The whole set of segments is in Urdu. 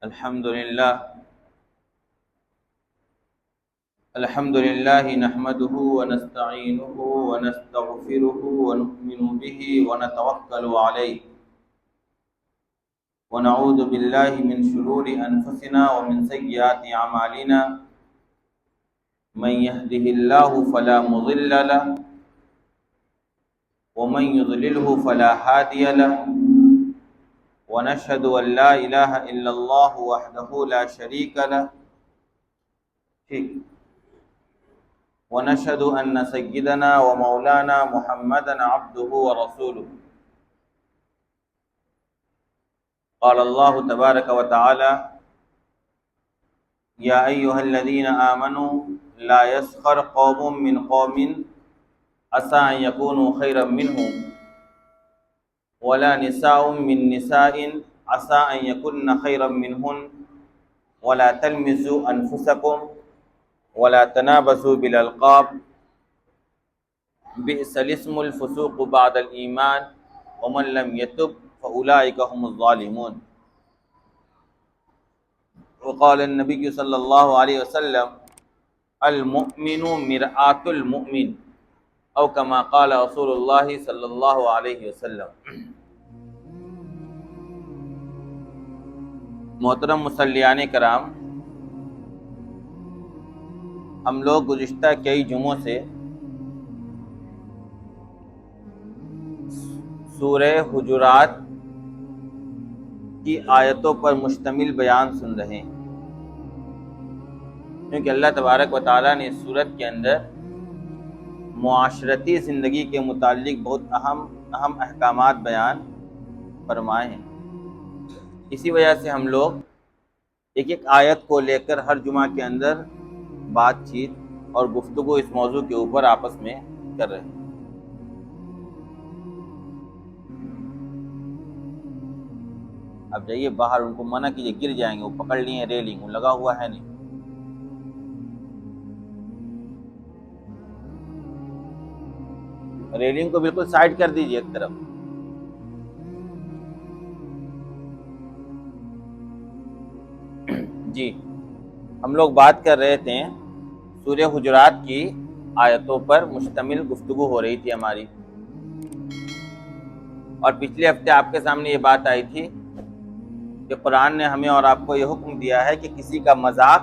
الحمد لله نحمده ونستعينه ونستغفره ونؤمن به ونتوكل عليه ونعوذ بالله من شرور أنفسنا ومن سيئات أعمالنا من يهده الله فلا مضل له ومن يضلله فلا هادي له ونشهد أن لا إله إلا الله وحده لا شريك له ونشهد أن سيدنا ومولانا محمدا عبده ورسوله قال الله تبارك وتعالى يا أيها الذين آمنوا لا يسخر قوم من قوم عسى أن يكونوا خيرا منهم ولا نساء من نساء عسى أن يكن خيرا منهن ولا تلمزوا أنفسكم ولا تنابزوا بالألقاب بئس الاسم الفسوق بعد الإيمان ومن لم يتب فأولئك هم الظالمون وقال النبي صلى الله عليه وسلم المؤمن مرآة المؤمن او كما قال رسول اللہ صلی اللہ علیہ وسلم۔ محترم مصلیان کرام، ہم لوگ گزشتہ کئی جمعوں سے سورہ حجرات کی آیتوں پر مشتمل بیان سن رہے ہیں، کیونکہ اللہ تبارک و تعالیٰ نے اس سورت کے اندر معاشرتی زندگی کے متعلق بہت اہم احکامات بیان فرمائے ہیں۔ اسی وجہ سے ہم لوگ ایک ایک آیت کو لے کر ہر جمعہ کے اندر بات چیت اور گفتگو اس موضوع کے اوپر آپس میں کر رہے ہیں۔ اب جائیے باہر، ان کو منع کیجیے، گر جائیں گے، وہ پکڑ لیے ریلنگ، وہ لگا ہوا ہے نہیں۔ ریلنگ کو بالکل سائڈ کر دیجیے ایک طرف۔ جی، ہم لوگ بات کر رہے تھے سورہ حجرات کی آیتوں پر مشتمل گفتگو ہو رہی تھی ہماری، اور پچھلے ہفتے آپ کے سامنے یہ بات آئی تھی کہ قرآن نے ہمیں اور آپ کو یہ حکم دیا ہے کہ کسی کا مذاق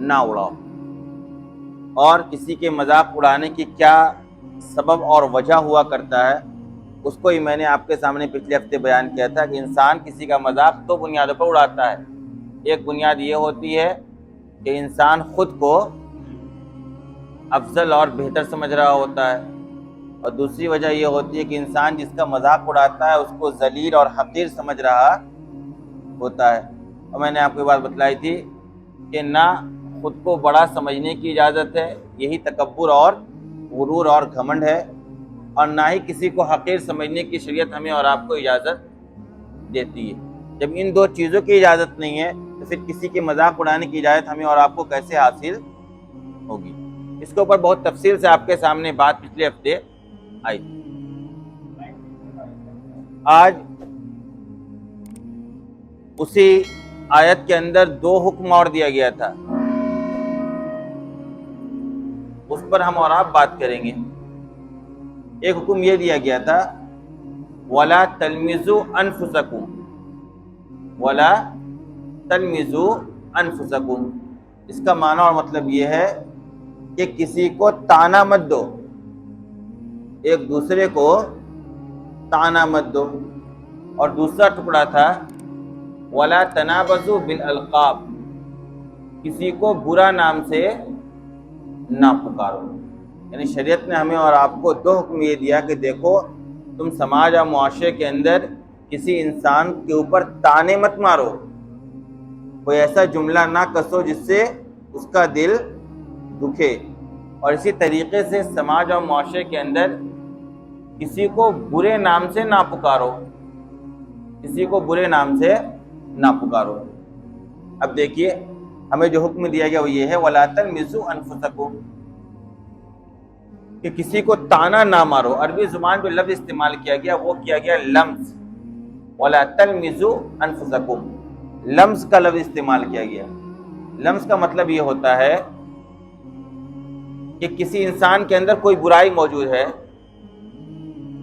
نہ اڑاؤ، اور کسی کے مذاق اڑانے کی کیا سبب اور وجہ ہوا کرتا ہے اس کو ہی میں نے آپ کے سامنے پچھلے ہفتے بیان کیا تھا کہ انسان کسی کا مذاق دو بنیادوں پر اڑاتا ہے۔ ایک بنیاد یہ ہوتی ہے کہ انسان خود کو افضل اور بہتر سمجھ رہا ہوتا ہے، اور دوسری وجہ یہ ہوتی ہے کہ انسان جس کا مذاق اڑاتا ہے اس کو ذلیل اور حقیر سمجھ رہا ہوتا ہے۔ اور میں نے آپ کو یہ بات بتلائی تھی کہ نہ خود کو بڑا سمجھنے کی اجازت ہے، یہی تکبر اور غرور اور گھمنڈ ہے، اور نہ ہی کسی کو حقیر سمجھنے کی شریعت ہمیں اور آپ کو اجازت دیتی ہے۔ جب ان دو چیزوں کی اجازت نہیں ہے تو پھر کسی کے مذاق اڑانے کی اجازت ہمیں اور آپ کو کیسے حاصل ہوگی؟ اس کے اوپر بہت تفصیل سے آپ کے سامنے بات پچھلے ہفتے آئی۔ آج اسی آیت کے اندر دو حکم اور دیا گیا تھا، اس پر ہم اور آپ بات کریں گے۔ ایک حکم یہ دیا گیا تھا وَلَا تَلْمِزُوا أَنفُسَكُمْ، وَلَا تَلْمِزُوا أَنفُسَكُمْ، اس کا معنی اور مطلب یہ ہے کہ کسی کو طعنہ مت دو، ایک دوسرے کو طعنہ مت دو۔ اور دوسرا ٹکڑا تھا وَلَا تَنَابَزُوا بِالْأَلْقَابِ، کسی کو برا نام سے نہ پکارو۔ یعنی شریعت نے ہمیں اور آپ کو دو حکم یہ دیا کہ دیکھو تم سماج اور معاشرے کے اندر کسی انسان کے اوپر طعنے مت مارو، کوئی ایسا جملہ نہ کسو جس سے اس کا دل دکھے، اور اسی طریقے سے سماج اور معاشرے کے اندر کسی کو برے نام سے نہ پکارو، کسی کو برے نام سے نہ پکارو۔ اب دیکھیے ہمیں جو حکم دیا گیا وہ یہ ہے وَلَا تَلْمِزُوا أَنفُسَكُمْ، کہ کسی کو طعنہ نہ مارو۔ عربی زبان جو لفظ استعمال کیا گیا وہ کیا گیا لمز، وَلَا تَلْمِزُوا أَنفُسَكُمْ، لمز کا لفظ استعمال کیا گیا. لمز کا مطلب یہ ہوتا ہے کہ کسی انسان کے اندر کوئی برائی موجود ہے،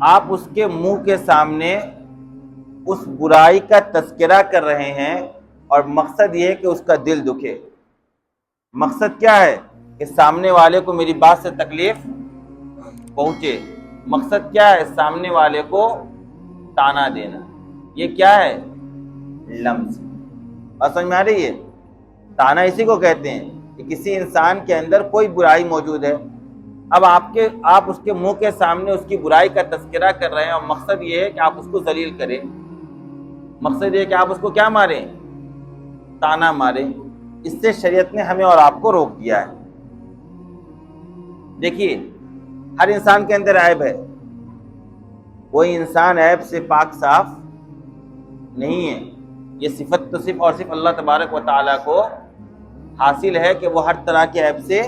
آپ اس کے منہ کے سامنے اس برائی کا تذکرہ کر رہے ہیں، اور مقصد یہ ہے کہ اس کا دل دکھے. مقصد کیا ہے؟ کہ سامنے والے کو میری بات سے تکلیف پہنچے. مقصد کیا ہے؟ سامنے والے کو تانا دینا. یہ کیا ہے؟ لمز. بات سمجھ میں آ رہی ہے؟ تانا اسی کو کہتے ہیں کہ کسی انسان کے اندر کوئی برائی موجود ہے، اب آپ اس کے منہ کے سامنے اس کی برائی کا تذکرہ کر رہے ہیں، اور مقصد یہ ہے کہ آپ اس کو ذلیل کریں. مقصد یہ ہے کہ آپ اس کو کیا ماریں؟ تانا ماریں. اس سے شریعت نے ہمیں اور آپ کو روک دیا ہے. دیکھیے، ہر انسان کے اندر عیب ہے، کوئی انسان عیب سے پاک صاف نہیں ہے. یہ صفت تو صرف اور صرف اللہ تبارک و تعالیٰ کو حاصل ہے کہ وہ ہر طرح کے عیب سے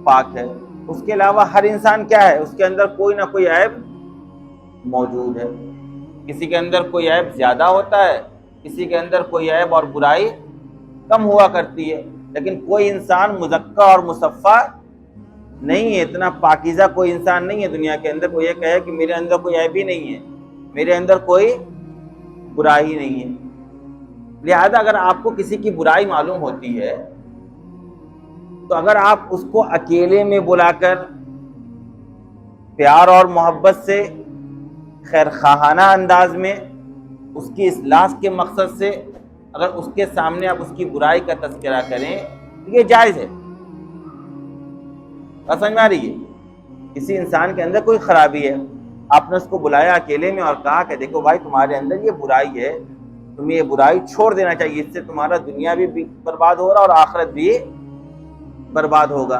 پاک ہے. اس کے علاوہ ہر انسان کیا ہے؟ اس کے اندر کوئی نہ کوئی عیب موجود ہے. کسی کے اندر کوئی عیب زیادہ ہوتا ہے، کسی کے اندر کوئی عیب اور برائی کم ہوا کرتی ہے، لیکن کوئی انسان مزکا اور مصفا نہیں ہے. اتنا پاکیزہ کوئی انسان نہیں ہے دنیا کے اندر کوئی یہ کہے کہ میرے اندر کوئی عیب ہی نہیں ہے، میرے اندر کوئی برائی نہیں ہے. لہذا اگر آپ کو کسی کی برائی معلوم ہوتی ہے تو اگر آپ اس کو اکیلے میں بلا کر پیار اور محبت سے، خیر خواہانہ انداز میں، اس کی اصلاح کے مقصد سے اگر اس کے سامنے آپ اس کی برائی کا تذکرہ کریں تو یہ جائز ہے. سمجھ میں آ رہی ہے؟ کسی انسان کے اندر کوئی خرابی ہے، آپ نے اس کو بلایا اکیلے میں اور کہا کہ دیکھو بھائی تمہارے اندر یہ برائی ہے، تمہیں یہ برائی چھوڑ دینا چاہیے، اس سے تمہارا دنیا بھی برباد ہو رہا اور آخرت بھی برباد ہوگا.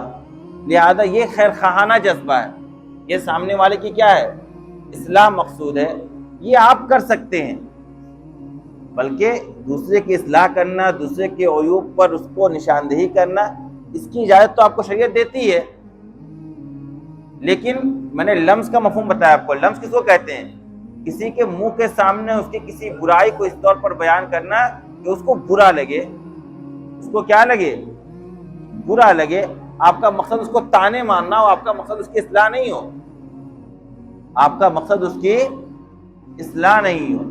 لہذا یہ خیر خواہانہ جذبہ ہے، یہ سامنے والے کی کیا ہے؟ اصلاح مقصود ہے. یہ آپ کر سکتے ہیں، بلکہ دوسرے کی اصلاح کرنا، دوسرے کے عیوب پر اس کو نشاندہی کرنا، اس کی اجازت تو آپ کو شریعت دیتی ہے. لیکن میں نے لمز کا مفہوم بتایا آپ کو. لمز کس کو کہتے ہیں؟ کسی کے منہ کے سامنے اس کی کسی برائی کو اس طور پر بیان کرنا کہ اس کو برا لگے. اس کو کیا لگے؟ برا لگے. آپ کا مقصد اس کو تانے مارنا ہو، آپ کا مقصد اس کی اصلاح نہیں ہو، آپ کا مقصد اس کی اصلاح نہیں ہو.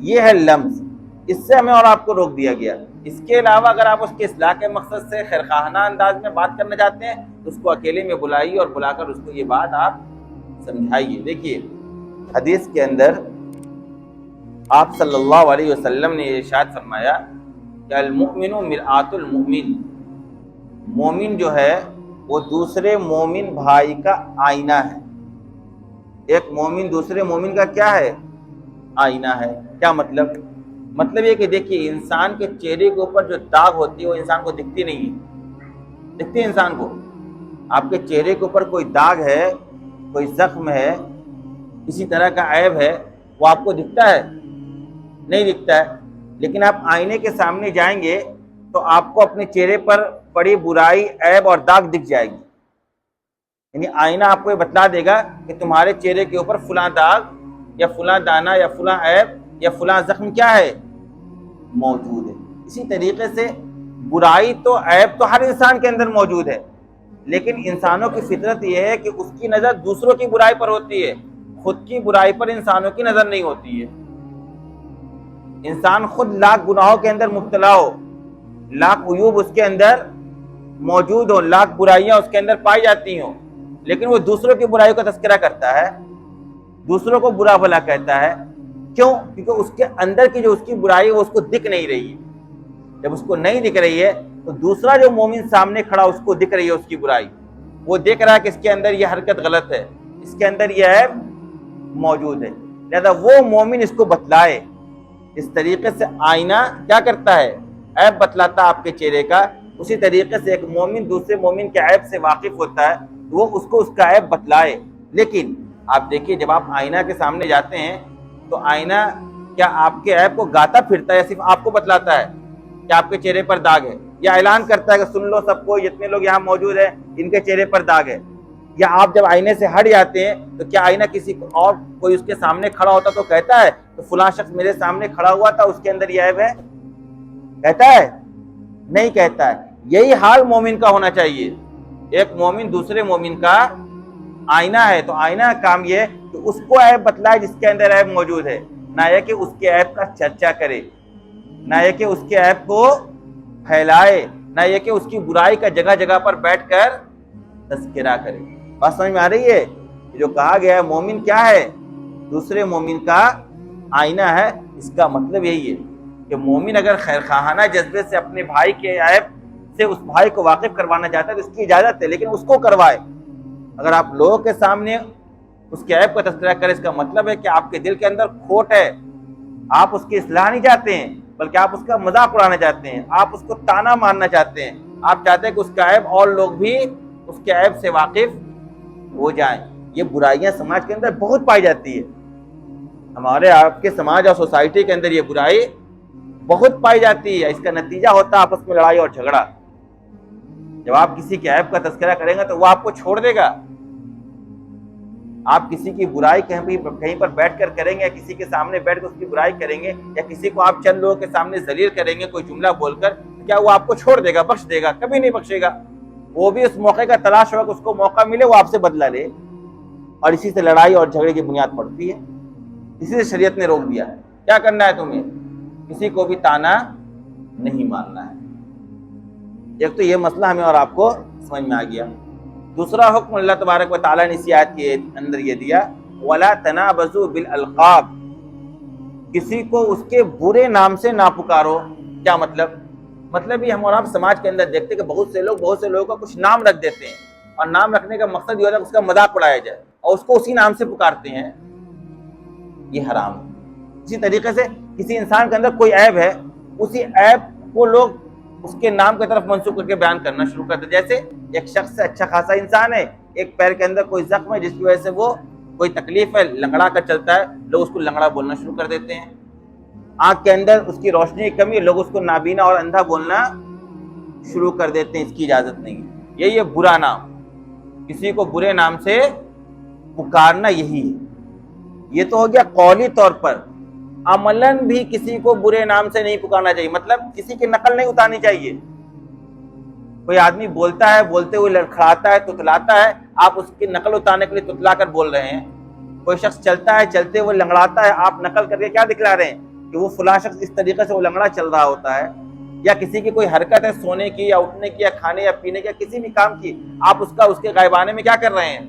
یہ ہے لمز. اس سے ہمیں اور آپ کو روک دیا گیا. اس کے علاوہ اگر آپ اس کی اصلاح کے مقصد سے خیر خواہانہ انداز میں بات کرنا چاہتے ہیں تو اس کو اکیلے میں بلائیے اور بلا کر اس کو یہ بات آپ سمجھائیے. دیکھیے حدیث کے اندر آپ صلی اللہ علیہ وسلم نے ارشاد فرمایا کہ المؤمن مرآت المؤمن، مومن جو ہے وہ دوسرے مومن بھائی کا آئینہ ہے. ایک مومن دوسرے مومن کا کیا ہے؟ آئینہ ہے. کیا مطلب؟ مطلب یہ کہ دیکھیے انسان کے چہرے کے اوپر جو داغ ہوتی ہے وہ انسان کو دکھتی نہیں ہے. دکھتی ہے انسان کو؟ آپ کے چہرے کے اوپر کوئی داغ ہے، کوئی زخم ہے، کسی طرح کا عیب ہے، وہ آپ کو دکھتا ہے؟ نہیں دکھتا ہے. لیکن آپ آئینے کے سامنے جائیں گے تو آپ کو اپنے چہرے پر پڑی برائی، عیب اور داغ دکھ جائے گی. یعنی آئینہ آپ کو یہ بتلا دے گا کہ تمہارے چہرے کے اوپر فلاں داغ یا فلاں دانہ یا فلاں عیب یا فلاں زخم کیا ہے؟ موجود ہے. اسی طریقے سے برائی تو عیب تو ہر انسان کے اندر موجود ہے، لیکن انسانوں کی فطرت یہ ہے کہ اس کی نظر دوسروں کی برائی پر ہوتی ہے، خود کی برائی پر انسانوں کی نظر نہیں ہوتی ہے. انسان خود لاکھ گناہوں کے اندر مبتلا ہو، لاکھ عیوب اس کے اندر موجود ہو، لاکھ برائیاں اس کے اندر پائی جاتی ہوں، لیکن وہ دوسروں کی برائیوں کا تذکرہ کرتا ہے، دوسروں کو برا بھلا کہتا ہے. کیوں؟ کیونکہ اس کے اندر کی جو اس کی برائی ہے وہ اس کو دکھ نہیں رہی ہے. جب اس کو نہیں دکھ رہی ہے تو دوسرا جو مومن سامنے کھڑا اس کو دکھ رہی ہے اس کی برائی، وہ دیکھ رہا ہے کہ اس کے اندر یہ حرکت غلط ہے، اس کے اندر یہ عیب موجود ہے. لہذا وہ مومن اس کو بتلائے. اس طریقے سے آئینہ کیا کرتا ہے؟ عیب بتلاتا آپ کے چہرے کا. اسی طریقے سے ایک مومن دوسرے مومن کے عیب سے واقف ہوتا ہے تو وہ اس کو اس کا عیب بتلائے. لیکن آپ دیکھیے جب آپ آئینہ کے سامنے جاتے ہیں تو آئینہ کیا آپ کے عیب کو گاتا پھرتا ہے یا صرف آپ کو بتلاتا ہے کہ آپ کے چہرے پر داغ ہے، یا اعلان کرتا ہے کہ سن لو سب کو، جتنے لوگ یہاں موجود ہیں ان کے چہرے پر داغ ہے؟ یا آپ جب آئینے سے ہٹ جاتے ہیں تو کیا آئینہ کسی اور کوئی اس کے سامنے کھڑا ہوتا تو کہتا ہے کہ فلاں شخص میرے سامنے کھڑا ہوا تھا اس کے اندر یہ عیب ہے؟ کہتا ہے؟ نہیں کہتا ہے۔ یہی حال مومن کا ہونا چاہیے۔ ایک مومن دوسرے مومن کا آئینہ ہے، تو آئینہ کا کام یہ ہے کہ اس کو عیب بتلائے جس کے اندر عیب موجود ہے، نہ یہ کہ اس کے عیب کا چرچا کرے، نہ یہ کہ اس کے عیب کو پھیلائے، نہ یہ کہ اس کی برائی کا جگہ جگہ پر بیٹھ کر تذکرہ کرے۔ بات سمجھ میں آ رہی ہے؟ جو کہا گیا ہے مومن کیا ہے؟ دوسرے مومن کا آئینہ ہے۔ اس کا مطلب یہی ہے کہ مومن اگر خیر خواہانہ جذبے سے اپنے بھائی کے عیب سے اس بھائی کو واقف کروانا چاہتا ہے تو اس کی اجازت ہے، لیکن اس کو کروائے۔ اگر آپ لوگوں کے سامنے اس کے عیب کا تذکرہ کریں، اس کا مطلب ہے کہ آپ کے دل کے اندر کھوٹ ہے، آپ اس کی اصلاح نہیں چاہتے ہیں، بلکہ آپ اس کا مذاق اڑانا چاہتے ہیں، آپ اس کو طعنہ مارنا چاہتے ہیں، آپ چاہتے ہیں کہ اس کا عیب اور لوگ بھی اس کے عیب سے واقف ہو جائیں۔ یہ برائیاں سماج کے اندر بہت پائی جاتی ہے، ہمارے آپ کے سماج اور سوسائٹی کے اندر یہ برائی بہت پائی جاتی ہے۔ اس کا نتیجہ ہوتا ہے آپس میں لڑائی اور جھگڑا۔ جب آپ کسی کے عیب کا تذکرہ کریں گے تو وہ آپ کو چھوڑ دے گا۔ آپ کسی کی برائی کہیں پر بیٹھ کر کریں گے، یا کسی کے سامنے بیٹھ کر اس کی برائی کریں گے، یا کسی کو آپ چند لوگوں کے سامنے ذلیل کریں گے کوئی جملہ بول کر، کیا وہ آپ کو چھوڑ دے گا، بخش دے گا؟ کبھی نہیں بخشے گا۔ وہ بھی اس موقع کا تلاش ہوگا کہ اس کو موقع ملے وہ آپ سے بدلہ لے، اور اسی سے لڑائی اور جھگڑے کی بنیاد پڑتی ہے۔ اسی سے شریعت نے روک دیا ہے۔ کیا کرنا ہے تمہیں؟ کسی کو بھی طعنہ نہیں مارنا ہے۔ ایک تو یہ مسئلہ ہمیں اور آپ کو سمجھ میں آ گیا۔ دوسرا حکم اللہ تبارک و تعالیٰ نے اسی آیت کے اندر یہ دیا، وَلَا تَنَابَزُوا بِالْأَلْقَابِ، کسی کو اس کے برے نام سے نہ پکارو۔ کیا مطلب یہ ہم اور آپ سماج کے اندر دیکھتے ہیں کہ بہت سے لوگوں کا کچھ نام رکھ دیتے ہیں، اور نام رکھنے کا مقصد یہ ہوتا ہے کہ اس کا مذاق اڑایا جائے، اور اس کو اسی نام سے پکارتے ہیں۔ یہ حرام ہے۔ اسی طریقے سے کسی انسان کے اندر کوئی عیب ہے، اسی عیب کو لوگ اس کے نام کی طرف منسوخ کر کے بیان کرنا شروع کرتے ہیں۔ جیسے ایک شخص سے اچھا خاصا انسان ہے، ایک پیر کے اندر کوئی زخم ہے جس کی وجہ سے وہ کوئی تکلیف ہے، لنگڑا کر چلتا ہے، لوگ اس کو لنگڑا بولنا شروع کر دیتے ہیں۔ آنکھ کے اندر اس کی روشنی کی کمی ہے، لوگ اس کو نابینا اور اندھا بولنا شروع کر دیتے ہیں۔ اس کی اجازت نہیں ہے۔ یہی ہے برا نام، کسی کو برے نام سے پکارنا، یہی ہے۔ یہ تو ہو گیا قولی طور پر۔ عملاً بھی کسی کو برے نام سے نہیں پکارنا چاہیے، مطلب کسی کی نقل نہیں اتارنی چاہیے۔ کوئی آدمی بولتا ہے، بولتے ہوئے لڑکھڑاتا ہے، تتلاتا ہے، آپ اس کی نقل اتارنے کے لیے تتلا کر بول رہے ہیں۔ کوئی شخص چلتا ہے، چلتے ہوئے لنگڑاتا ہے، آپ نقل کر کے کیا دکھلا رہے ہیں کہ وہ فلاں شخص اس طریقے سے وہ لنگڑا چل رہا ہوتا ہے۔ یا کسی کی کوئی حرکت ہے سونے کی یا اٹھنے کی یا کھانے یا پینے کی یا کسی بھی کام کی، آپ اس کے غائبانے میں کیا کر رہے ہیں؟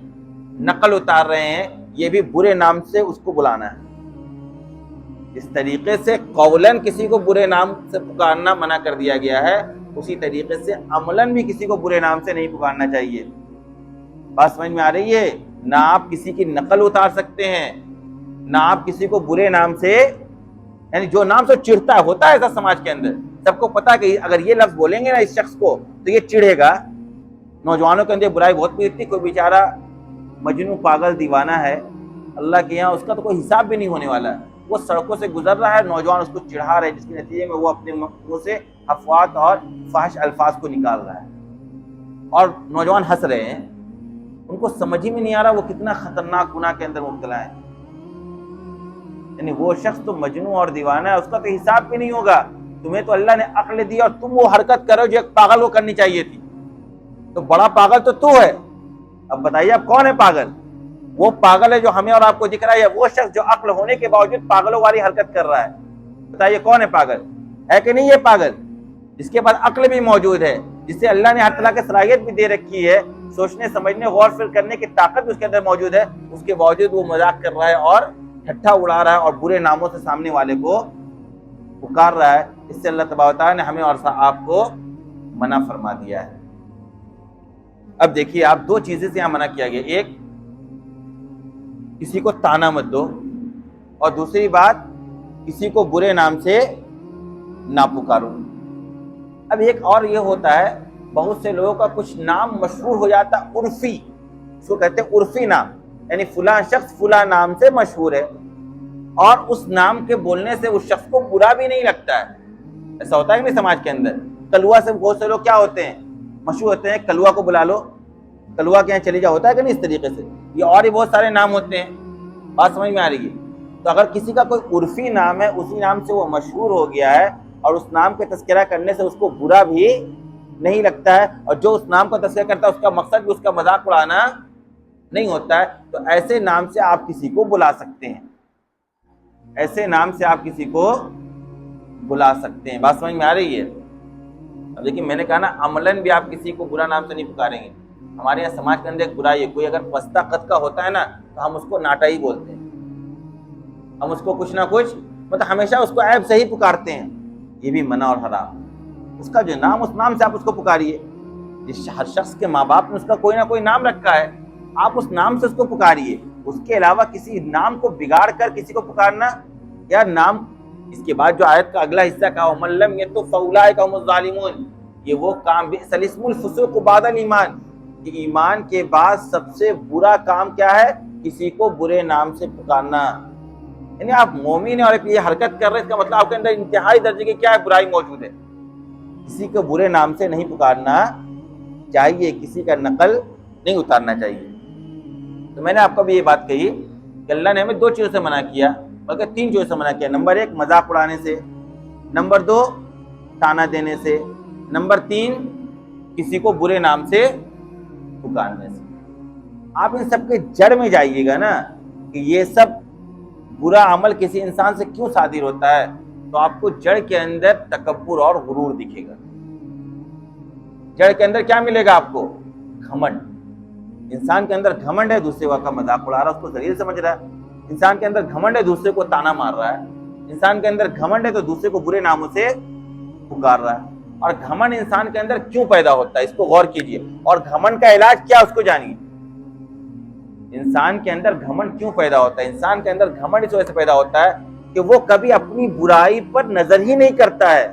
نقل اتار رہے ہیں۔ یہ بھی برے نام سے اس کو بلانا ہے۔ اس طریقے سے قولاً کسی کو برے نام سے پکارنا منع کر دیا گیا ہے، اسی طریقے سے عملاً بھی کسی کو برے نام سے نہیں پکارنا چاہیے۔ بات سمجھ میں آ رہی ہے؟ نہ آپ کسی کی نقل اتار سکتے ہیں، نہ آپ کسی کو برے نام سے، یعنی جو نام سے چڑھتا ہے، ہوتا ہے ایسا سماج کے اندر، سب کو پتا کہ اگر یہ لفظ بولیں گے نا اس شخص کو تو یہ چڑھے گا۔ نوجوانوں کے اندر برائی بہت پیتی، کوئی بیچارہ مجنون پاگل دیوانہ ہے، اللہ کے یہاں اس کا تو کوئی حساب بھی نہیں ہونے والا ہے، وہ سڑکوں سے گزر رہا ہے، نوجوان اس کو چڑھا رہے ہیں، جس کے نتیجے میں وہ اپنے منہ سے افوات اور فحش الفاظ کو نکال رہا ہے، اور نوجوان ہنس رہے ہیں۔ ان کو سمجھ ہی میں نہیں آ رہا وہ کتنا خطرناک گناہ کے اندر مبتلا ہے۔ یعنی وہ شخص تو مجنون اور دیوانہ ہے، اس کا تو حساب بھی نہیں ہوگا۔ تمہیں تو اللہ نے عقل دی اور تم وہ حرکت کرو جو ایک پاگل کو کرنی چاہیے تھی، تو بڑا پاگل تو ہے۔ اب بتائیے اب کون ہے پاگل؟ وہ پاگل ہے جو ہمیں اور آپ کو دکھ رہا ہے، یا وہ شخص جو عقل ہونے کے باوجود پاگلوں والی حرکت کر رہا ہے؟ بتائیے کون ہے پاگل؟ ہے کہ نہیں یہ پاگل؟ جس کے پاس عقل بھی موجود ہے، جسے اللہ نے ہر طرح کی صلاحیت بھی دے رکھی ہے، سوچنے سمجھنے غور فکر کرنے کی طاقت بھی اس کے اندر موجود ہے، اس کے باوجود وہ مذاق کر رہا ہے اور ٹھٹھا اڑا رہا ہے اور برے ناموں سے سامنے والے کو پکار رہا ہے۔ اس سے اللہ تبارک و تعالیٰ نے ہمیں اور آپ کو منع فرما دیا ہے۔ اب دیکھیے آپ دو چیزیں سے یہاں منع کیا گیا، ایک کسی کو طعنہ مت دو، اور دوسری بات کسی کو برے نام سے نہ پکارو۔ اب ایک اور یہ ہوتا ہے، بہت سے لوگوں کا کچھ نام مشہور ہو جاتا ہے عرفی، اس کو کہتے ہیں عرفی نام، یعنی فلاں شخص فلاں نام سے مشہور ہے، اور اس نام کے بولنے سے اس شخص کو برا بھی نہیں لگتا ہے۔ ایسا ہوتا ہے کہ نہیں سماج کے اندر؟ کلوا سے بہت سے لوگ کیا ہوتے ہیں؟ مشہور ہوتے ہیں، کلوا کو بلا لو، کلوا کے یہاں چلی جا، ہوتا ہے کہ نہیں اس طریقے سے؟ یہ اور ہی بہت سارے نام ہوتے ہیں۔ بات سمجھ میں آ رہی ہے؟ تو اگر کسی کا کوئی عرفی نام ہے، اسی نام سے وہ مشہور ہو گیا ہے، اور اس نام کا تذکرہ کرنے سے اس کو برا بھی نہیں لگتا ہے، اور جو اس نام کا تذکرہ کرتا ہے اس کا مقصد بھی اس کا مذاق اڑانا نہیں ہوتا ہے، تو ایسے نام سے آپ کسی کو بلا سکتے ہیں، ایسے نام سے آپ کسی کو بلا سکتے ہیں۔ بات سمجھ میں آ رہی ہے؟ اب دیکھیں میں نے کہا نا عملاً بھی آپ کسی کو برا نام سے نہیں پکاریں گے۔ ہمارے یہاں سماج کے اندر ایک برائی ہے، کوئی اگر پستہ قد کا ہوتا ہے نا تو ہم اس کو ناٹا ہی بولتے ہیں، ہم اس کو کچھ نہ کچھ مطلب ہمیشہ اس کو عیب سے ہی پکارتے ہیں، یہ بھی منع اور حرام۔ اس کا جو نام، اس نام سے آپ اس کو پکاریے۔ جس ہر شخص کے ماں باپ نے اس کا کوئی نہ کوئی نام رکھا ہے، آپ اس نام سے اس کو پکاریے۔ اس کے علاوہ کسی نام کو بگاڑ کر کسی کو پکارنا یا نام، اس کے بعد جو آیت کا اگلا حصہ کہا وَمَن لَّمْ يَتُبْ فَأُولَٰئِکَ هُمُ الظَّالِمُونَ، یہ وہ کام بئس الاسم الفسوق بعد الایمان، کہ ایمان کے بعد سب سے برا کام کیا ہے؟ کسی کو برے نام سے پکارنا۔ یعنی آپ مومن ہیں اور یہ حرکت کر رہے ہیں، اس کا مطلب آپ کے اندر انتہائی درجے کی کیا ہے؟ برائی موجود ہے۔ کسی کو برے نام سے نہیں پکارنا چاہیے، کسی کا نقل نہیں اتارنا چاہیے۔ تو میں نے آپ کو بھی یہ بات کہی کہ اللہ نے ہمیں دو چیزوں سے منع کیا، بلکہ تین چیزوں سے منع کیا۔ نمبر ایک مذاق اڑانے سے، نمبر دو تانا دینے سے، نمبر تین کسی کو برے نام سے پکارنے سے۔ آپ ان سب کے جڑ میں جائیے گا نا کہ یہ سب برا عمل کسی انسان سے کیوں صادر ہوتا ہے، تو آپ کو جڑ کے اندر تکبر اور غرور دکھے گا۔ جڑ کے اندر کیا ملے گا آپ کو؟ گھمنڈ۔ انسان کے اندر گھمنڈ ہے، دوسرے کا مذاق اڑا رہا ہے، اس کو ذلیل سمجھ رہا ہے۔ انسان کے اندر گھمنڈ ہے، دوسرے کو تانا مار رہا ہے۔ انسان کے اندر گھمنڈ ہے تو دوسرے کو برے ناموں سے پکار رہا ہے۔ اور گھمنڈ انسان کے اندر کیوں پیدا ہوتا ہے، اس کو غور کیجئے، اور گھمنڈ کا علاج کیا اس کو جانیے۔ انسان کے اندر گھمنڈ کیوں پیدا ہوتا ہے؟ انسان کے اندر گھمنڈ اس وجہ سے پیدا ہوتا ہے کہ وہ کبھی اپنی برائی پر نظر ہی نہیں کرتا ہے،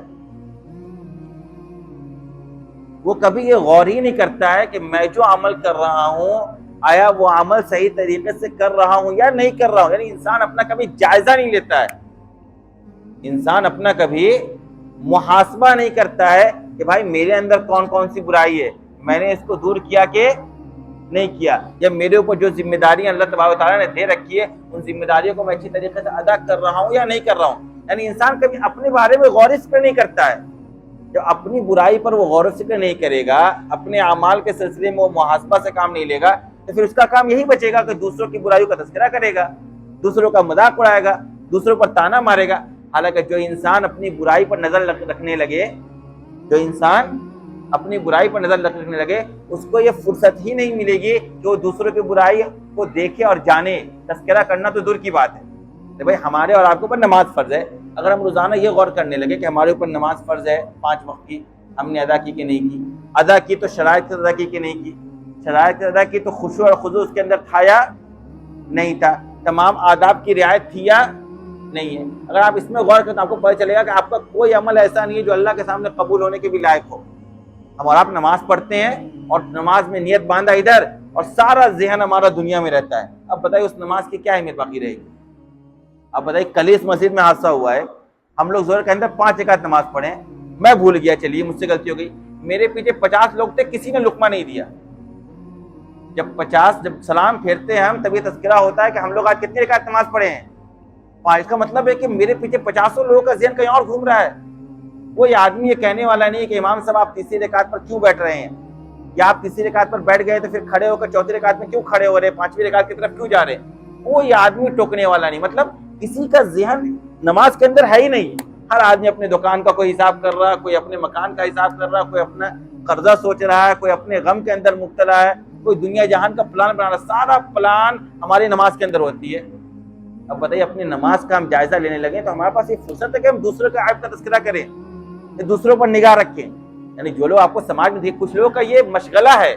وہ کبھی یہ غور ہی نہیں کرتا ہے کہ میں جو عمل کر رہا ہوں آیا وہ عمل صحیح طریقے سے کر رہا ہوں یا نہیں کر رہا ہوں۔ یعنی انسان اپنا کبھی جائزہ نہیں لیتا ہے، انسان اپنا کبھی محاسبہ نہیں کرتا ہے کہ بھائی میرے اندر کون کون سی برائی ہے، میں نے اس کو دور کیا کہ نہیں کیا، یا میرے اوپر جو ذمہ داریاں اللہ تبارک و تعالیٰ نے دے رکھی ہے ان ذمہ داریوں کو میں اچھی طریقے سے ادا کر رہا ہوں یا نہیں کر رہا ہوں۔ یعنی انسان کبھی اپنے بارے میں غور و فکر نہیں کرتا ہے۔ جب اپنی برائی پر وہ غور و فکر نہیں کرے گا، اپنے اعمال کے سلسلے میں وہ محاسبہ سے کام نہیں لے گا، تو پھر اس کا کام یہی بچے گا کہ دوسروں کی برائیوں کا تذکرہ کرے گا، دوسروں کا مذاق اڑائے گا، دوسروں پر تانا مارے گا۔ حالانکہ جو انسان اپنی برائی پر نظر رکھنے لگے، جو انسان اپنی برائی پر نظر رکھنے لگے، اس کو یہ فرصت ہی نہیں ملے گی کہ وہ دوسروں کی برائی کو دیکھے اور جانے۔ تذکرہ کرنا تو دور کی بات ہے کہ بھائی ہمارے اور آپ کے اوپر نماز فرض ہے، اگر ہم روزانہ یہ غور کرنے لگے کہ ہمارے اوپر نماز فرض ہے 5 وقت کی، ہم نے ادا کی کہ نہیں کی، ادا کی تو شرائط سے ادا کی کہ نہیں کی، شرائط سے ادا کی تو خشوع اور خضوع اس کے اندر تھا یا نہیں تھا، تمام آداب کی رعایت تھی یا نہیں ہے۔ اگر آپ اس میں غور کریں تو آپ کو پتہ چلے گا کہ آپ کا کوئی عمل ایسا نہیں ہے جو اللہ کے سامنے قبول ہونے کے بھی لائق ہو۔ ہم اور آپ نماز پڑھتے ہیں اور نماز میں نیت باندھا ادھر اور سارا ذہن ہمارا دنیا میں رہتا ہے، اب بتائیے اس نماز کی کیا اہمیت باقی رہے گی؟ اب بتائیے کل اس مسجد میں حادثہ ہوا ہے، ہم لوگ ظہر کے اندر 5 رکعت نماز پڑھیں، میں بھول گیا، چلیے مجھ سے غلطی ہو گئی، میرے پیچھے 50 لوگ تھے، کسی نے لقمہ نہیں دیا۔ جب سلام پھیرتے ہیں ہم تب یہ تذکرہ ہوتا ہے کہ ہم لوگ آج کتنی رکعت نماز پڑھے ہیں، 5۔ اس کا مطلب ہے کہ میرے پیچھے 50 لوگوں کا ذہن کہیں اور گھوم رہا ہے۔ کوئی آدمی یہ کہنے والا نہیں کہ امام صاحب آپ تیسری رکعت پر کیوں بیٹھ رہے ہیں، یا آپ تیسری رکعت پر بیٹھ گئے تو پھر کھڑے ہو کر چوتھی رکعت میں کیوں کھڑے ہو رہے ہیں، 5ویں رکعت کی طرف کیوں جا رہے ہیں۔ کوئی آدمی ٹوکنے والا نہیں، مطلب کسی کا ذہن نماز کے اندر ہے ہی نہیں۔ ہر آدمی اپنے دکان کا کوئی حساب کر رہا ہے، کوئی اپنے مکان کا حساب کر رہا ہے، کوئی اپنا قرضہ سوچ رہا ہے، کوئی اپنے غم کے اندر مبتلا ہے، کوئی دنیا جہان کا پلان بنا رہا ہے۔ سارا پلان ہماری نماز کے اندر ہوتی ہے۔ اب بتائیے اپنی نماز کا ہم جائزہ لینے لگے تو ہمارے پاس یہ فرصت ہے کہ ہم دوسروں کے عیب کا تذکرہ کریں، دوسروں پر نگاہ رکھیں۔ یعنی جو لوگ آپ کو سماج میں دیکھ، کچھ لوگوں کا یہ مشغلہ ہے،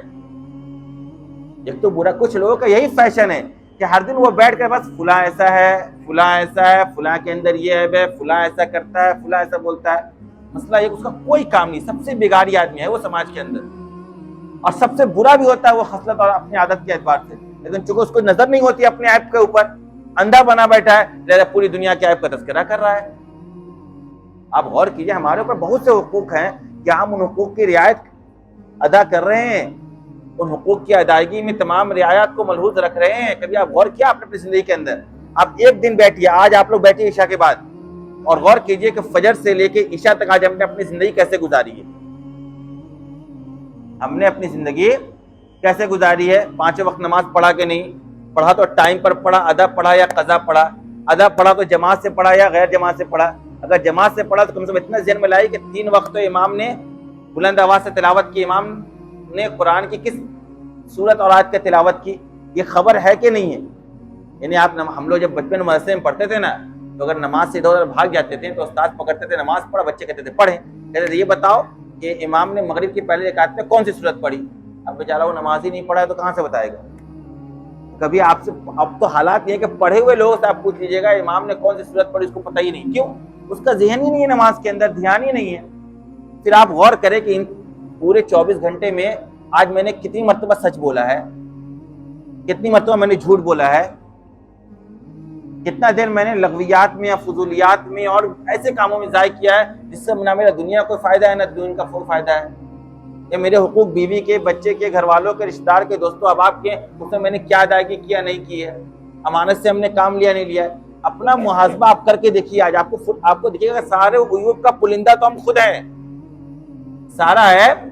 ایک تو برا، کچھ لوگوں کا یہی فیشن ہے کہ ہر دن وہ بیٹھ کر بس فلاں ایسا ہے، فلاں ایسا ہے، فلاں کے اندر یہ عیب ہے، فلاں ایسا کرتا ہے، فلاں ایسا بولتا ہے۔ مسئلہ یہ اس کا کوئی کام نہیں، سب سے بگاڑی آدمی ہے وہ سماج کے اندر، اور سب سے برا بھی ہوتا ہے وہ خصلت اور اپنی عادت کے اعتبار سے، لیکن چونکہ اس کو نظر نہیں ہوتی اپنے عیب کے اوپر، اندھا بنا بیٹھا ہے، لہذا پوری دنیا کے عیب کا تذکرہ کر رہا ہے۔ آپ غور کیجئے، ہمارے اوپر بہت سے حقوق ہیں، کیا ہم ان حقوق کی رعایت ادا کر رہے ہیں؟ ان حقوق کی ادائیگی میں تمام رعایات کو ملحوظ رکھ رہے ہیں؟ کبھی آپ غور کیا آپ نے اپنی زندگی کے اندر؟ آپ ایک دن بیٹھیے، آج آپ لوگ بیٹھے عشاء کے بعد، اور غور کیجئے کہ فجر سے لے کے عشاء تک آج ہم نے اپنی زندگی کیسے گزاری ہے. ہم نے اپنی زندگی کیسے گزاری ہے؟ 5 وقت نماز پڑھا کہ نہیں پڑھا؟ تو ٹائم پر پڑھا، ادا پڑھا یا قضا پڑھا؟ ادا پڑھا تو جماعت سے پڑھا یا غیر جماعت سے پڑھا؟ اگر جماعت سے پڑھا تو کم سے کم اتنا ذہن میں لائے کہ 3 وقت تو امام نے بلند آواز سے تلاوت کی. امام نے قرآن کی کس سورت اور آیت کی تلاوت کی، یہ خبر ہے کہ نہیں ہے؟ یعنی ہم لوگ جب بچپن مدرسے میں پڑھتے تھے نا، تو اگر نماز سے ادھر ادھر بھاگ جاتے تھے تو استاد پکڑتے تھے، نماز پڑھا، بچے کہتے تھے پڑھیں. کہتے تھے یہ بتاؤ کہ امام نے مغرب کی پہلی رکعت میں کون سی سورت پڑھی؟ اب بیچارہ وہ نماز ہی نہیں پڑھا ہے تو کہاں سے بتائے گا؟ کبھی آپ سے اب تو حالات یہ کہ پڑھے ہوئے لوگوں سے آپ پوچھ لیجیے گا امام نے کون سی سورت پڑھی، اس کو پتہ ہی نہیں. کیوں؟ اس کا ذہن ہی نہیں ہے، نماز کے اندر دھیان ہی نہیں ہے. پھر آپ غور کریں کہ ان پورے 24 گھنٹے میں آج میں نے کتنی مرتبہ سچ بولا ہے، کتنی مرتبہ میں نے جھوٹ بولا ہے، کتنا دیر میں نے لغویات میں یا فضولیات میں اور ایسے کاموں میں ضائع کیا ہے جس سے نہ میرا دنیا کوئی فائدہ ہے نہ دین کا کوئی فائدہ ہے. یہ میرے حقوق بیوی کے، بچے کے، گھر والوں کے، رشتہ دار کے، دوستوں احباب کے، اس میں نے کیا ادائیگی کیا نہیں کی ہے، امانت سے ہم نے کام لیا نہیں لیا ہے. اپنا محاسبہ آپ کر کے دیکھیے. آج آپ کو دیکھیے گا سارے عیوب کا پلندہ تو ہم خود ہیں. سارا عیب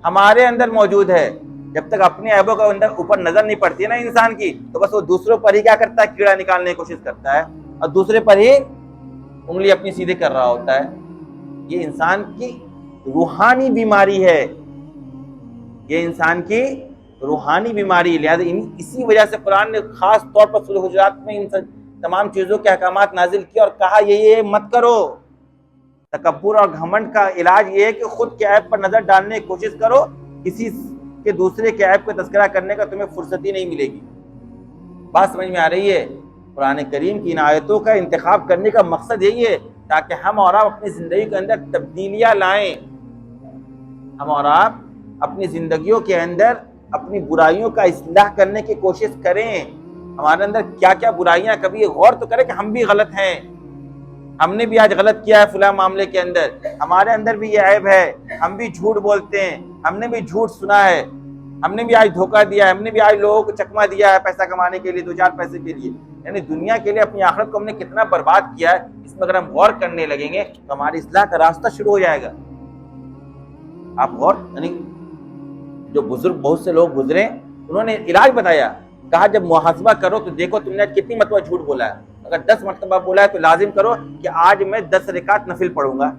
ہمارے اندر موجود ہے. جب تک اپنے عیبوں کے اندر اوپر نظر نہیں پڑتی ہے نا انسان کی، تو بس وہ دوسروں پر ہی کیا کرتا ہے، کیڑا نکالنے کی کوشش کرتا ہے اور دوسرے پر ہی انگلی اپنی سیدھی کر رہا ہوتا ہے. یہ انسان کی روحانی بیماری ہے، یہ انسان کی روحانی بیماری. لہٰذا اسی وجہ سے قرآن نے خاص طور پر سورہ حجرات میں ان تمام چیزوں کے احکامات نازل کیا اور کہا یہ مت کرو. تکبر اور گھمنڈ کا علاج یہ ہے کہ خود کے عیب پر نظر ڈالنے کی کوشش کرو، کسی کے دوسرے کے عیب کا تذکرہ کرنے کا تمہیں فرصت ہی نہیں ملے گی. بات سمجھ میں آ رہی ہے؟ قرآن کریم کی ان آیتوں کا انتخاب کرنے کا مقصد یہی ہے تاکہ ہم اور آپ اپنی زندگی کے اندر تبدیلیاں لائیں. ہم اور آپ اپنی زندگیوں کے اندر اپنی برائیوں کا اصلاح کرنے کی کوشش کریں. ہمارے اندر کیا کیا برائیاں، کبھی غور تو کریں کہ ہم بھی غلط ہیں. ہم نے بھی آج غلط کیا ہے فلاں معاملے کے اندر، ہمارے اندر بھی یہ عیب ہے، ہم بھی جھوٹ بولتے ہیں، ہم نے بھی جھوٹ سنا ہے، ہم نے بھی آج دھوکہ دیا ہے، ہم نے بھی آج لوگوں کو چکما دیا ہے پیسہ کمانے کے لیے، 2-4 پیسے کے لیے. یعنی دنیا کے لیے اپنی آخرت کو ہم نے کتنا برباد کیا ہے، اس میں اگر ہم غور کرنے لگیں گے تو ہماری اصلاح کا راستہ شروع ہو جائے گا. آپ غور، یعنی جو بزرگ بہت سے لوگ گزرے انہوں نے علاج بتایا، کہا جب محاسبہ کرو تو دیکھو تم نے کتنی مرتبہ جھوٹ بولا ہے. اگر 10 مرتبہ بولا ہے تو لازم کرو کہ آج میں 10 رکعت نفل پڑھوں گا.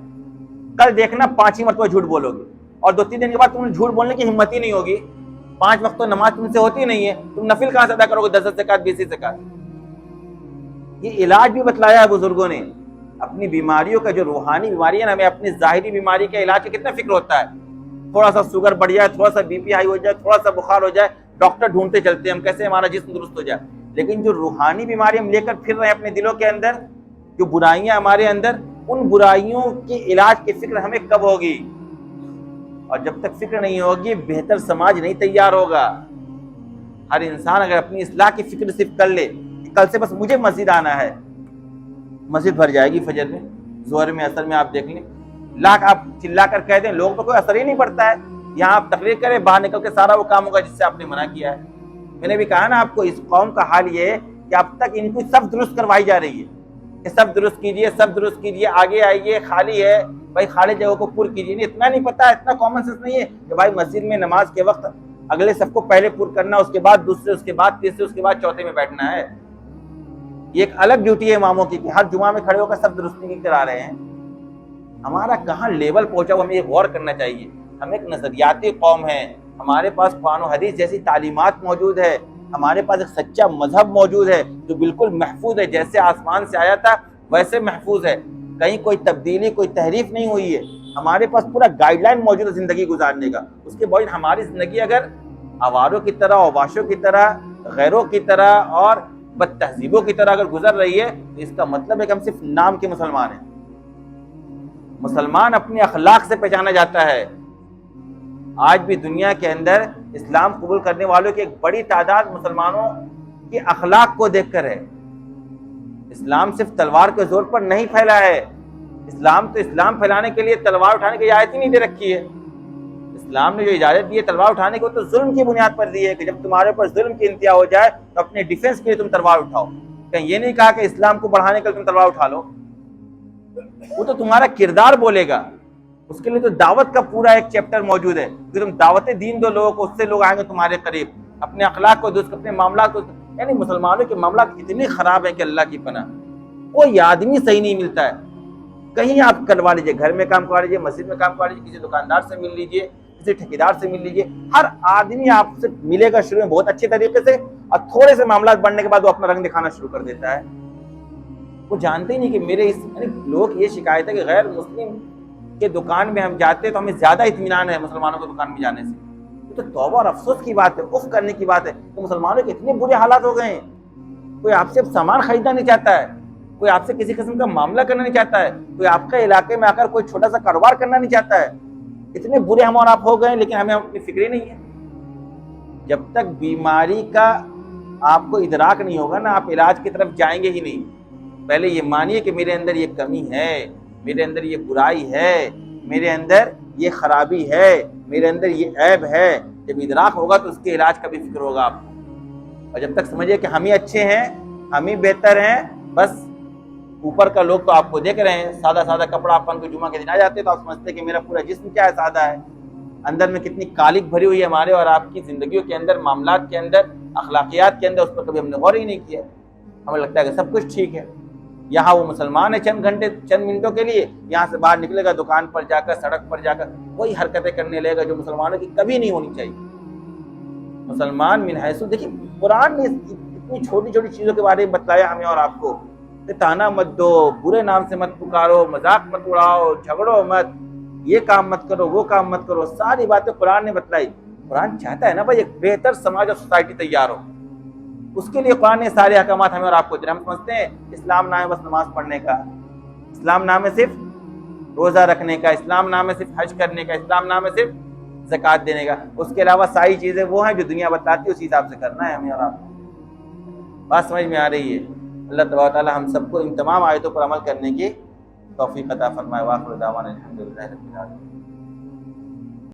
کل دیکھنا 5 ہی مرتبہ جھوٹ بولو گے اور 2-3 دن کے بعد تم جھوٹ بولنے کی ہمت ہی نہیں ہوگی. 5 وقت تو نماز تم سے ہوتی نہیں ہے، تم نفل کہاں سے ادا کرو گے؟ 10 رکعت 20 رکعت. یہ علاج بھی بتلایا ہے بزرگوں نے. اپنی بیماریوں کا جو روحانی بیماری ہے نا، ہمیں اپنی ظاہری بیماری کا علاج کا کتنا فکر ہوتا ہے. تھوڑا سا شوگر بڑھ جائے، تھوڑا سا بی پی ہائی ہو جائے، تھوڑا سا بخار ہو جائے، ڈاکٹر ڈھونڈتے چلتے ہیں ہم کیسے ہمارا جسم درست ہو جائے. لیکن جو روحانی بیماری ہم لے کر پھر رہے ہیں اپنے دلوں کے اندر، جو برائیاں ہمارے اندر، ان برائیوں کے علاج کی فکر ہمیں کب ہوگی؟ اور جب تک فکر نہیں ہوگی بہتر سماج نہیں تیار ہوگا. ہر انسان اگر اپنی اصلاح کی فکر صرف کر لے کہ کل سے بس مجھے مسجد آنا ہے، مسجد بھر جائے گی. فجر میں، ظہر میں، عصر میں آپ دیکھ لیں، لاکھ آپ چلا کر کہہ دیں، لوگوں کو کوئی اثر ہی نہیں پڑتا ہے. یہاں آپ تقریر کریں، باہر نکل کے سارا وہ کام ہوگا جس سے آپ نے منع کیا ہے. میں نے بھی کہا نا آپ کو، اس قوم کا حال یہ ہے کہ اب تک ان کو سب درست کروائی جا رہی ہے کہ سب درست کیجئے، سب درست کیجئے، آگے آئیے، خالی ہے بھائی، خالی جگہوں کو پر کیجئے. نہیں، اتنا نہیں پتا ہے، اتنا کامن سینس نہیں ہے کہ بھائی مسجد میں نماز کے وقت اگلے صف کو پہلے پر کرنا، اس کے بعد دوسرے، اس کے بعد تیسرے، اس کے بعد چوتھے میں بیٹھنا ہے. یہ ایک الگ ڈیوٹی ہے اماموں کی کہ ہر جمعہ میں کھڑے ہو کر سب درستی کی کرا رہے ہیں. ہمارا کہاں لیول پہنچا ہوا، ہمیں یہ غور کرنا چاہیے. ہم ایک نظریاتی قوم ہیں، ہمارے پاس قرآن و حدیث جیسی تعلیمات موجود ہے، ہمارے پاس ایک سچا مذہب موجود ہے جو بالکل محفوظ ہے، جیسے آسمان سے آیا تھا ویسے محفوظ ہے، کہیں کوئی تبدیلی، کوئی تحریف نہیں ہوئی ہے. ہمارے پاس پورا گائیڈ لائن موجود ہے زندگی گزارنے کا. اس کے باوجود ہماری زندگی اگر آواروں کی طرح، اوباشوں کی طرح، غیروں کی طرح اور بد تہذیبوں کی طرح اگر گزر رہی ہے تو اس کا مطلب ہے کہ ہم صرف نام کے مسلمان ہیں. مسلمان اپنے اخلاق سے پہچانا جاتا ہے. آج بھی دنیا کے اندر اسلام قبول کرنے والوں کی ایک بڑی تعداد مسلمانوں کے اخلاق کو دیکھ کر ہے. اسلام صرف تلوار کے زور پر نہیں پھیلا ہے. اسلام تو اسلام پھیلانے کے لیے تلوار اٹھانے کی اجازت ہی نہیں دے رکھی ہے. اسلام نے جو اجازت دی ہے تلوار اٹھانے کو تو ظلم کی بنیاد پر دی ہے کہ جب تمہارے اوپر ظلم کی انتہا ہو جائے تو اپنے ڈیفنس کے لیے تم تلوار اٹھاؤ. کہیں یہ نہیں کہا کہ اسلام کو بڑھانے کے لیے تم تلوار اٹھا لو. وہ تو تمہارا کردار بولے گا. اس کے لیے تو دعوت کا پورا ایک چیپٹر موجود ہے کہ تم دعوت دین دو لوگوں کو, اس سے لوگ آئیں گے تمہارے قریب. اپنے اخلاق کو درست, اپنے معاملات کو, یعنی مسلمانوں کے معاملات اتنے خراب ہیں کہ اللہ کی پناہ. کوئی آدمی صحیح نہیں ملتا ہے. کہیں آپ کروا لیجیے, گھر میں کام کروا لیجیے, مسجد میں کام کروا لیجیے, کسی دکاندار سے مل لیجیے, کسی ٹھیکیدار سے مل لیجیے, ہر آدمی آپ سے ملے گا شروع میں بہت اچھے طریقے سے, اور تھوڑے سے معاملات بڑھنے کے بعد وہ اپنا رنگ دکھانا شروع کر دیتا ہے. وہ جانتے ہی نہیں کہ میرے یعنی لوگ یہ شکایت ہے کہ غیر مسلم کے دکان میں ہم جاتے ہیں تو ہمیں زیادہ اطمینان ہے مسلمانوں کے دکان میں جانے سے. یہ تو توبہ اور افسوس کی بات ہے, اف کرنے کی بات ہے کہ مسلمانوں کے اتنے برے حالات ہو گئے ہیں. کوئی آپ سے سامان خریدنا نہیں چاہتا ہے, کوئی آپ سے کسی قسم کا معاملہ کرنا نہیں چاہتا ہے, کوئی آپ کے علاقے میں آ کر کوئی چھوٹا سا کاروبار کرنا نہیں چاہتا ہے. اتنے برے ہم اور آپ ہو گئے, لیکن ہمیں اپنی فکر ہی نہیں ہے. جب تک بیماری کا آپ کو ادراک نہیں ہوگا نا, آپ علاج کی طرف جائیں گے ہی نہیں. پہلے یہ مانیے کہ میرے اندر یہ کمی ہے, میرے اندر یہ برائی ہے, میرے اندر یہ خرابی ہے, میرے اندر یہ عیب ہے. جب ادراک ہوگا تو اس کے علاج کا بھی فکر ہوگا آپ کو. اور جب تک سمجھیے کہ ہم ہی اچھے ہیں, ہم ہی بہتر ہیں, بس اوپر کا لوگ تو آپ کو دیکھ رہے ہیں, سادہ سادہ کپڑا آپ کو جمعہ کے دن آ جاتے تو آپ سمجھتے کہ میرا پورا جسم کیا ہے, سادہ ہے. اندر میں کتنی کالک بھری ہوئی ہے ہمارے اور آپ کی زندگیوں کے اندر, معاملات کے اندر, اخلاقیات کے اندر, اس پر کبھی ہم نے غور ہی نہیں کیا. ہمیں لگتا ہے کہ سب کچھ ٹھیک ہے. یہاں وہ مسلمان ہے چند گھنٹے چند منٹوں کے لیے, یہاں سے باہر نکلے گا دکان پر جا کر, سڑک پر جا کر وہی حرکتیں کرنے لگے گا جو مسلمانوں کی کبھی نہیں ہونی چاہیے. مسلمان من حیث, دیکھیے قرآن نے اتنی چھوٹی چھوٹی چیزوں کے بارے میں بتلایا ہمیں اور آپ کو کہ تانا مت دو, برے نام سے مت پکارو, مذاق مت اڑاؤ, جھگڑو مت, یہ کام مت کرو, وہ کام مت کرو. ساری باتیں قرآن نے بتلائی. قرآن چاہتا ہے نا بھائی ایک بہتر سماج اور سوسائٹی تیار ہو, اس کے لیے قرآن نے سارے احکامات ہمیں اور آپ کو دے. ہم سمجھتے ہیں اسلام نام ہے بس نماز پڑھنے کا, اسلام نام ہے صرف روزہ رکھنے کا, اسلام نام ہے صرف حج کرنے کا, اسلام نام ہے صرف زکوٰۃ دینے کا. اس کے علاوہ ساری چیزیں وہ ہیں جو دنیا بتلاتی ہے, اسی حساب سے کرنا ہے ہمیں اور آپ کو. بات سمجھ میں آ رہی ہے؟ اللہ تبارک و تعالی ہم سب کو ان تمام آیتوں پر عمل کرنے کی توفیق عطا فرمائے. وآخر دعوانا الحمدللہ رب العالمین.